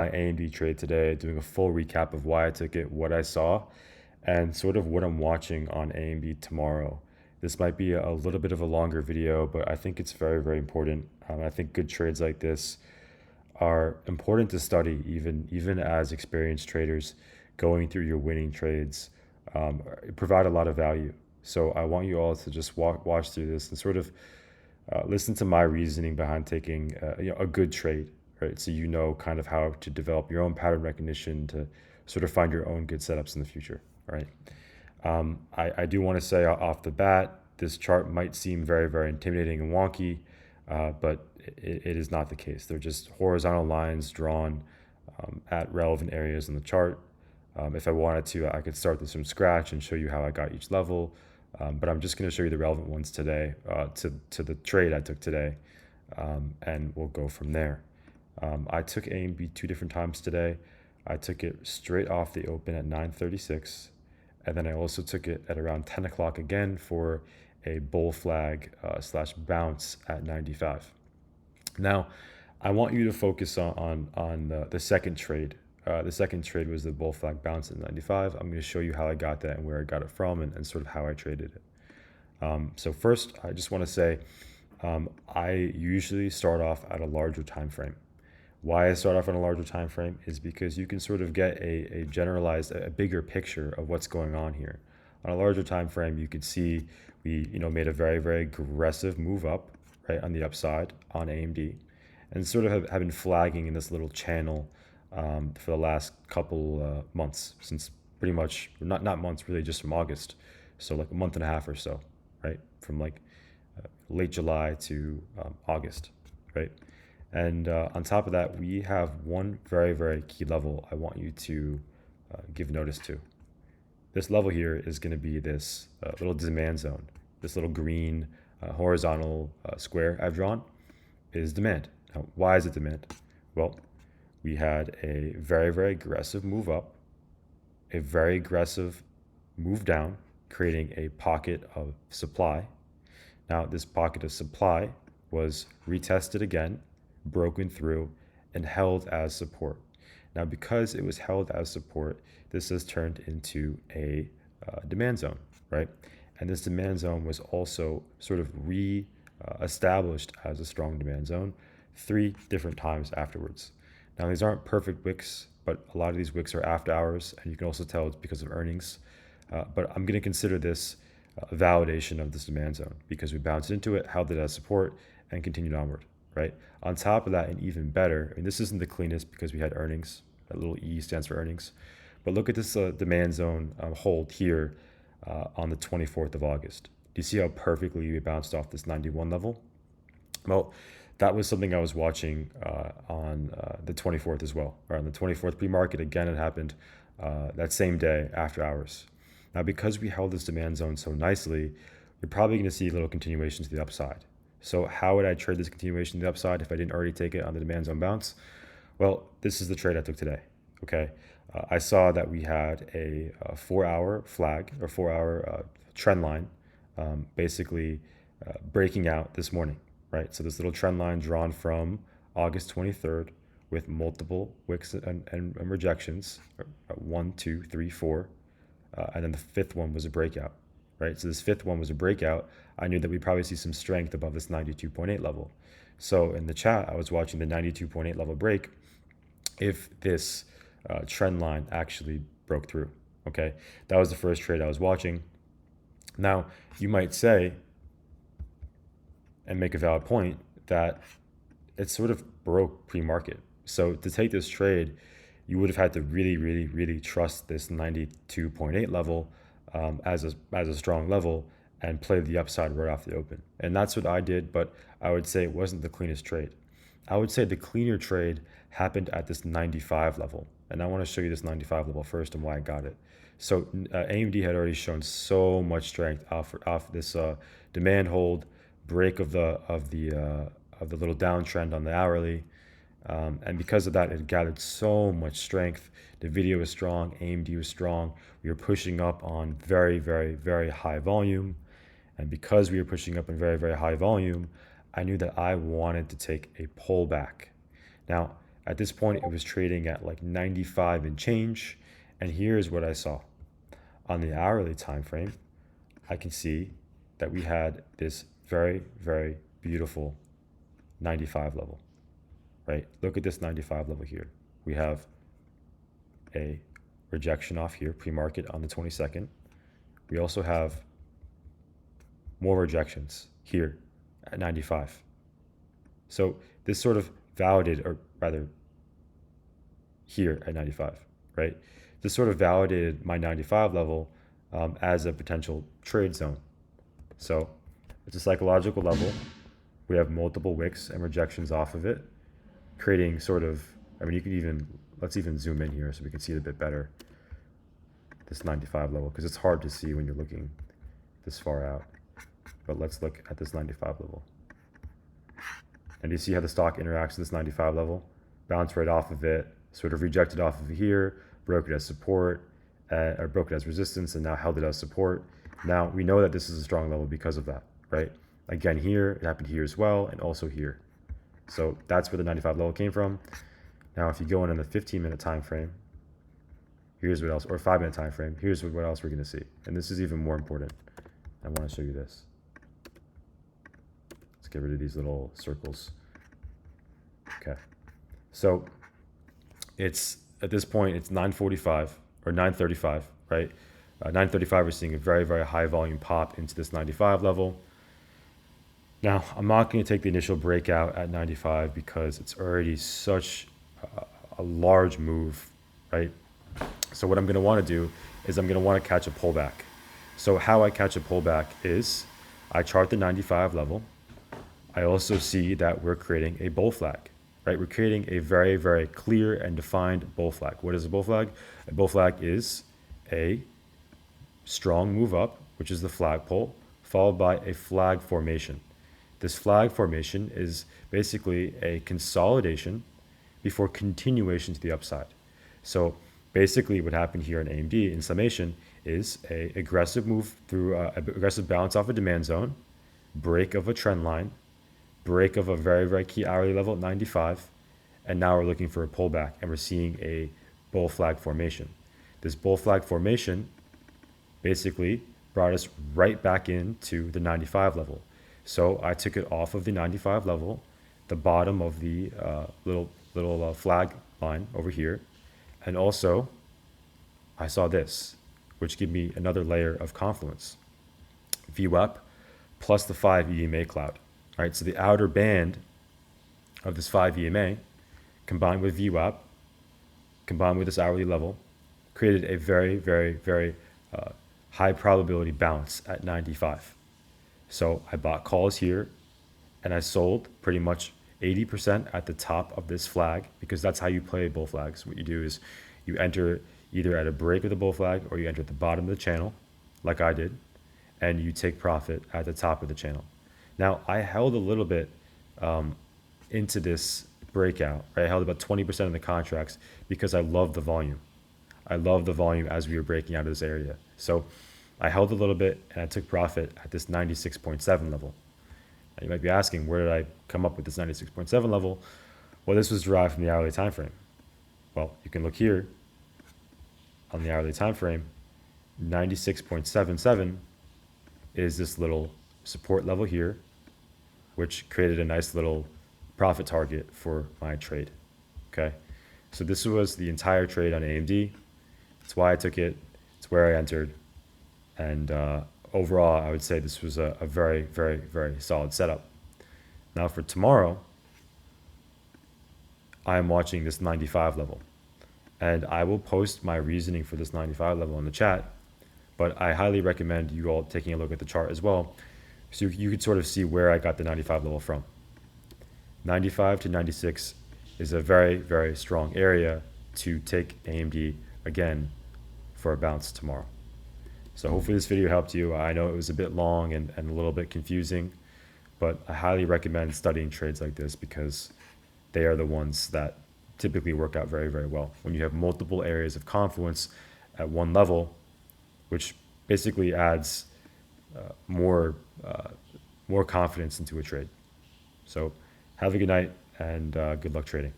My AMD trade today, doing a full recap of why I took it, what I saw, and sort of what I'm watching on AMD tomorrow. This might be a little bit of a longer video, but I think it's very, very important. I think good trades like this are important to study, even as experienced traders going through your winning trades provide a lot of value. So I want you all to just watch through this and sort of listen to my reasoning behind taking a good trade, right? So you know kind of how to develop your own pattern recognition to sort of find your own good setups in the future, right? I do want to say off the bat, this chart might seem very, very intimidating and wonky, but it is not the case. They're just horizontal lines drawn at relevant areas in the chart. If I wanted to, I could start this from scratch and show you how I got each level, but I'm just going to show you the relevant ones today to the trade I took today, and we'll go from there. I took AMD 2 different times today. I took it straight off the open at 9:36, and then I also took it at around 10 o'clock again for a bull flag slash bounce at 95. Now, I want you to focus on the second trade. The second trade was the bull flag bounce at 95. I'm going to show you how I got that and where I got it from and sort of how I traded it. So first, I just want to say I usually start off at a larger time frame. Why I start off on a larger time frame is because you can sort of get a generalized, a bigger picture of what's going on here. On a larger time frame, you could see we made a very, very aggressive move up, right, on the upside on AMD, and sort of have been flagging in this little channel for the last couple months, since pretty much not months really, just from August, so like a month and a half or so, right, from like late July to August, right. And on top of that, we have one very, very key level I want you to give notice to. This level here is going to be this little demand zone. This little green horizontal square I've drawn is demand. Now, why is it demand? Well, we had a very, very aggressive move up, a very aggressive move down, creating a pocket of supply. Now, this pocket of supply was retested again, broken through, and held as support. Now, because it was held as support, this has turned into a demand zone, right? And this demand zone was also sort of re-established as a strong demand zone 3 different times afterwards. Now, these aren't perfect wicks, but a lot of these wicks are after hours, and you can also tell it's because of earnings. But I'm going to consider this a validation of this demand zone because we bounced into it, held it as support, and continued onward, right? On top of that, and even better, and this isn't the cleanest because we had earnings. That little E stands for earnings. But look at this demand zone hold here on the 24th of August. Do you see how perfectly we bounced off this 91 level? Well, that was something I was watching on the 24th as well. Or on the 24th pre-market, again, it happened that same day after hours. Now, because we held this demand zone so nicely, you're probably going to see a little continuation to the upside. So how would I trade this continuation to the upside if I didn't already take it on the demand zone bounce? Well, this is the trade I took today, okay? I saw that we had a 4-hour flag or 4-hour trend line basically breaking out this morning, right? So this little trend line drawn from August 23rd with multiple wicks and rejections, 1, 2, 3, 4, and then the 5th one was a breakout, right? So this 5th one was a breakout. I knew that we'd probably see some strength above this 92.8 level. So in the chat, I was watching the 92.8 level break if this trend line actually broke through, okay? That was the first trade I was watching. Now, you might say, and make a valid point, that it sort of broke pre-market. So to take this trade, you would have had to really, really, really trust this 92.8 level as a strong level and play the upside right off the open. And that's what I did, but I would say it wasn't the cleanest trade. I would say the cleaner trade happened at this 95 level. And I want to show you this 95 level first and why I got it. So AMD had already shown so much strength off this demand hold, break of the little downtrend on the hourly. And because of that, it gathered so much strength. The video was strong, AMD was strong. We were pushing up on very, very, very high volume. And because we were pushing up in very, very high volume, I knew that I wanted to take a pullback. Now, At this point, it was trading at like 95 and change. And here's what I saw. On the hourly time frame, I can see that we had this very, very beautiful 95 level, right? Look at this 95 level here. We have a rejection off here, pre-market on the 22nd. We also have more rejections here at 95. So this sort of validated, or rather here at 95, right? This sort of validated my 95 level as a potential trade zone. So it's a psychological level. We have multiple wicks and rejections off of it, creating sort of, I mean, you can even, let's even zoom in here so we can see it a bit better, this 95 level, because it's hard to see when you're looking this far out. But let's look at this 95 level. And you see how the stock interacts with this 95 level? Bounced right off of it, sort of rejected off of here, broke it as support, or broke it as resistance, and now held it as support. Now, we know that this is a strong level because of that, right? Again, here, it happened here as well, and also here. So that's where the 95 level came from. Now, if you go in the 15-minute time frame, here's what else, or 5-minute time frame, here's what else we're going to see. And this is even more important. I want to show you this. Let's get rid of these little circles. Okay. So it's, at this point, it's 9:45 or 9:35, right? 9:35, we're seeing a very, very high volume pop into this 95 level. Now, I'm not going to take the initial breakout at 95 because it's already such a large move, right? So what I'm going to want to do is I'm going to want to catch a pullback. So how I catch a pullback is I chart the 95 level. I also see that we're creating a bull flag, right? We're creating a very, very clear and defined bull flag. What is a bull flag? A bull flag is a strong move up, which is the flagpole, followed by a flag formation. This flag formation is basically a consolidation before continuation to the upside. So basically what happened here in AMD in summation is a aggressive move through aggressive bounce off a demand zone, break of a trend line, break of a very, very key hourly level at 95, and now we're looking for a pullback and we're seeing a bull flag formation. This bull flag formation basically brought us right back into the 95 level. So I took it off of the 95 level, the bottom of the little flag line over here, and also I saw this, which gave me another layer of confluence. VWAP plus the 5 EMA cloud. All right, so the outer band of this 5 EMA combined with VWAP, combined with this hourly level, created a very, very, very high probability bounce at 95. So I bought calls here and I sold pretty much 80% at the top of this flag, because that's how you play bull flags. What you do is you enter either at a break of the bull flag or you enter at the bottom of the channel, like I did, and you take profit at the top of the channel. Now, I held a little bit into this breakout, right? I held about 20% of the contracts because I love the volume. I love the volume as we were breaking out of this area. So I held a little bit and I took profit at this 96.7 level. Now, you might be asking, where did I come up with this 96.7 level? Well, this was derived from the hourly time frame. Well, you can look here on the hourly time frame. 96.77 is this little support level here, which created a nice little profit target for my trade. Okay, so this was the entire trade on AMD. That's why I took it. It's where I entered. And overall, I would say this was a very, very, very solid setup. Now for tomorrow, I'm watching this 95 level. And I will post my reasoning for this 95 level in the chat. But I highly recommend you all taking a look at the chart as well, so you could sort of see where I got the 95 level from. 95 to 96 is a very, very strong area to take AMD again for a bounce tomorrow. So hopefully this video helped you. I know it was a bit long and a little bit confusing, but I highly recommend studying trades like this because they are the ones that typically work out very, very well. When you have multiple areas of confluence at one level, which basically adds more confidence into a trade. So have a good night and good luck trading.